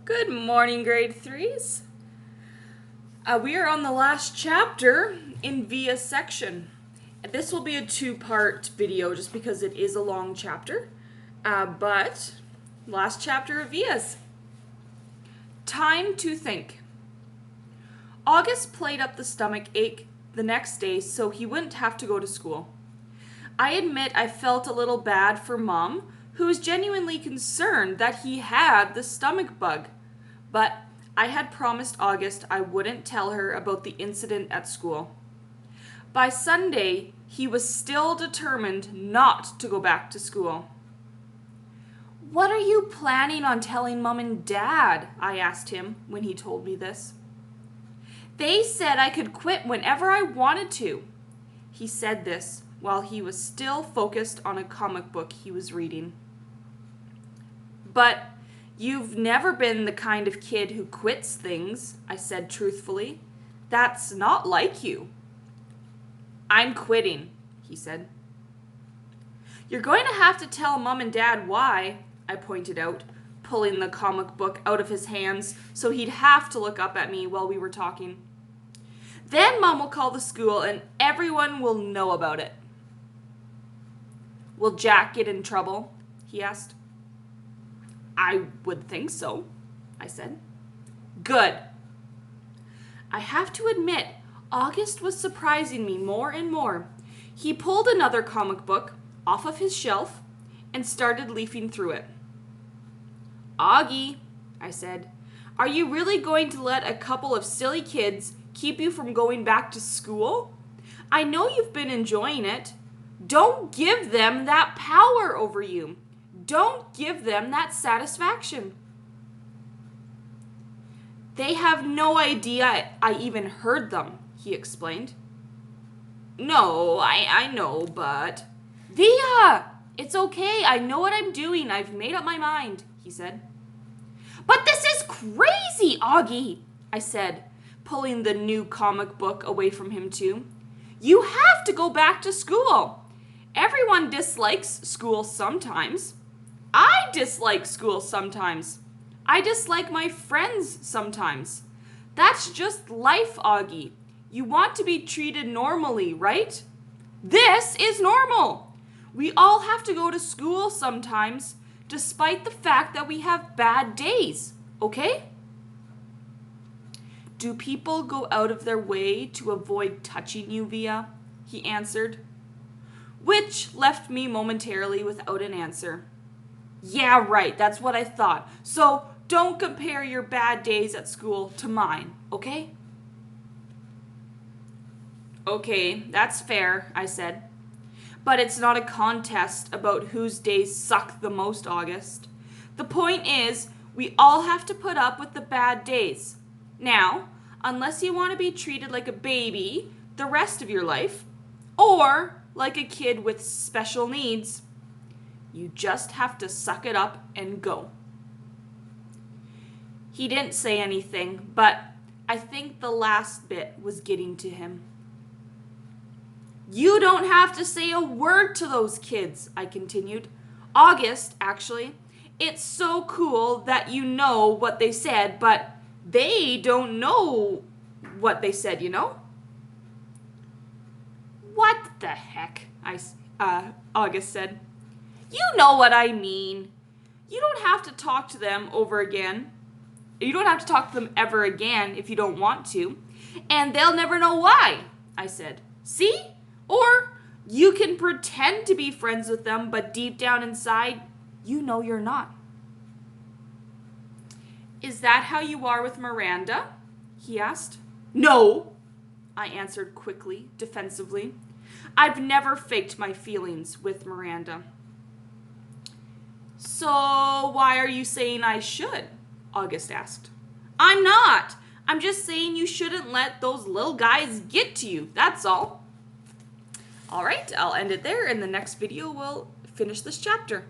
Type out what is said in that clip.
Good morning, grade threes. We are on the last chapter in Via's section. This will be a two-part video just because it is a long chapter. But last chapter of Via's. Time to think. August played up the stomach ache the next day so he wouldn't have to go to school. I admit I felt a little bad for Mom, who was genuinely concerned that he had the stomach bug. But I had promised August I wouldn't tell her about the incident at school. By Sunday, he was still determined not to go back to school. "What are you planning on telling Mom and Dad?" I asked him when he told me this. "They said I could quit whenever I wanted to." He said this while he was still focused on a comic book he was reading. "But you've never been the kind of kid who quits things," I said truthfully. "That's not like you." "I'm quitting," he said. "You're going to have to tell Mom and Dad why," I pointed out, pulling the comic book out of his hands so he'd have to look up at me while we were talking. "Then Mom will call the school and everyone will know about it." "Will Jack get in trouble?" he asked. "I would think so," I said. "Good." I have to admit, August was surprising me more and more. He pulled another comic book off of his shelf and started leafing through it. "Augie," I said, "are you really going to let a couple of silly kids keep you from going back to school? I know you've been enjoying it. Don't give them that power over you. Don't give them that satisfaction." "They have no idea I even heard them," he explained. "No, I know, but..." "Via! It's okay. I know what I'm doing. I've made up my mind," he said. "But this is crazy, Augie," I said, pulling the new comic book away from him too. "You have to go back to school. Everyone dislikes school sometimes. I dislike school sometimes. I dislike my friends sometimes. That's just life, Augie. You want to be treated normally, right? This is normal. We all have to go to school sometimes, despite the fact that we have bad days, okay?" "Do people go out of their way to avoid touching you, Via?" he answered, which left me momentarily without an answer. "Yeah, right, that's what I thought. So don't compare your bad days at school to mine, okay?" "Okay, that's fair," I said. "But it's not a contest about whose days suck the most, August. The point is, we all have to put up with the bad days. Now, unless you want to be treated like a baby the rest of your life, or like a kid with special needs, you just have to suck it up and go." He didn't say anything, but I think the last bit was getting to him. "You don't have to say a word to those kids," I continued. "August, actually. It's so cool that you know what they said, but they don't know what they said, you know?" "What the heck?" August said. "You know what I mean. You don't have to talk to them over again. You don't have to talk to them ever again if you don't want to. And they'll never know why," I said. "See? Or you can pretend to be friends with them, but deep down inside, you know you're not." "Is that how you are with Miranda?" he asked. "No," I answered quickly, defensively. "I've never faked my feelings with Miranda." "So why are you saying I should?" August asked. "I'm not. I'm just saying you shouldn't let those little guys get to you, that's all." All right, I'll end it there. In the next video, we'll finish this chapter.